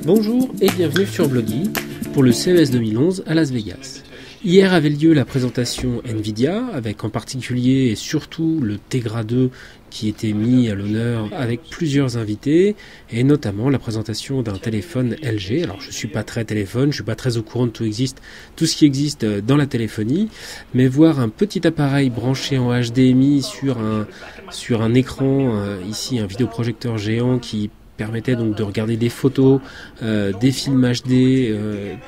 Bonjour et bienvenue sur Blogy pour le CES 2011 à Las Vegas. Hier avait lieu la présentation Nvidia avec en particulier et surtout le Tegra 2 qui était mis à l'honneur avec plusieurs invités et notamment la présentation d'un téléphone LG. Alors je suis pas très téléphone, je suis pas très au courant de tout ce qui existe dans la téléphonie, mais voir un petit appareil branché en HDMI sur un écran, ici un vidéoprojecteur géant qui permettait donc de regarder des photos, des films HD,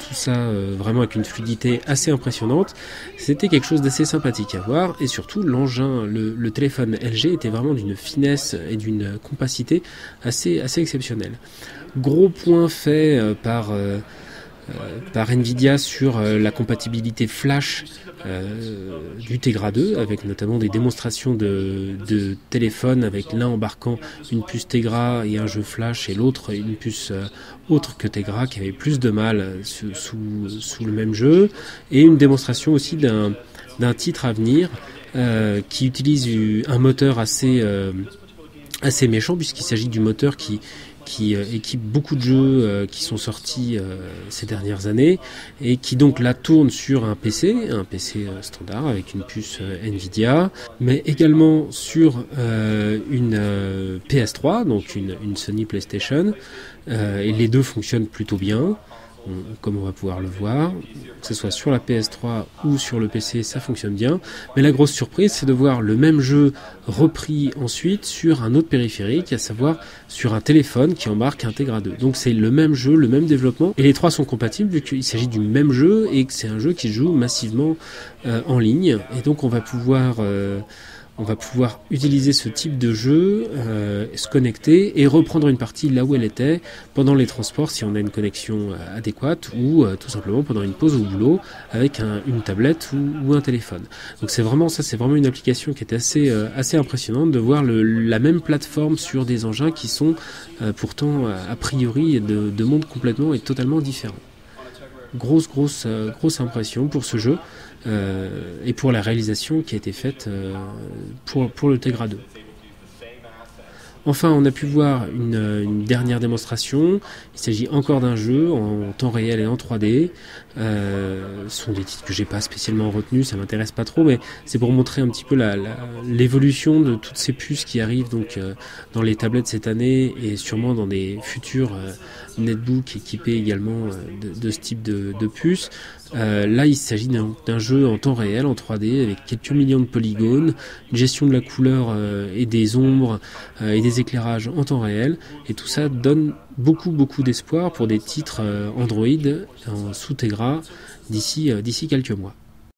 tout ça vraiment avec une fluidité assez impressionnante. C'était quelque chose d'assez sympathique à voir et surtout l'engin, le téléphone LG était vraiment d'une finesse et d'une compacité assez exceptionnelle. Gros point fait par Nvidia sur la compatibilité flash du Tegra 2 avec notamment des démonstrations de téléphones avec l'un embarquant une puce Tegra et un jeu flash et l'autre une puce autre que Tegra qui avait plus de mal sous le même jeu et une démonstration aussi d'un titre à venir qui utilise un moteur assez méchant puisqu'il s'agit du moteur qui équipe beaucoup de jeux qui sont sortis ces dernières années et qui donc là tourne sur un PC standard avec une puce Nvidia, mais également sur une PS3, donc une Sony PlayStation, et les deux fonctionnent plutôt bien. Comme on va pouvoir le voir, que ce soit sur la PS3 ou sur le PC, ça fonctionne bien. Mais la grosse surprise, c'est de voir le même jeu repris ensuite sur un autre périphérique, à savoir sur un téléphone qui embarque un Tegra 2. Donc c'est le même jeu, le même développement, et les trois sont compatibles vu qu'il s'agit du même jeu et que c'est un jeu qui joue massivement en ligne. Et donc on va pouvoir utiliser ce type de jeu, se connecter et reprendre une partie là où elle était pendant les transports si on a une connexion adéquate ou tout simplement pendant une pause au boulot avec une tablette ou un téléphone. Donc c'est vraiment une application qui est assez impressionnante de voir la même plateforme sur des engins qui sont pourtant a priori de mondes complètement et totalement différents. Grosse impression pour ce jeu et pour la réalisation qui a été faite pour le Tegra 2. Enfin, on a pu voir une dernière démonstration. Il s'agit encore d'un jeu en temps réel et en 3D. Ce sont des titres que j'ai pas spécialement retenus, ça m'intéresse pas trop, mais c'est pour montrer un petit peu l'évolution de toutes ces puces qui arrivent donc dans les tablettes cette année et sûrement dans des futurs netbooks équipés également de ce type de puces. Là, il s'agit d'un jeu en temps réel, en 3D, avec quelques millions de polygones, une gestion de la couleur et des ombres et des éclairages en temps réel, et tout ça donne beaucoup d'espoir pour des titres Android sous Tegra d'ici quelques mois.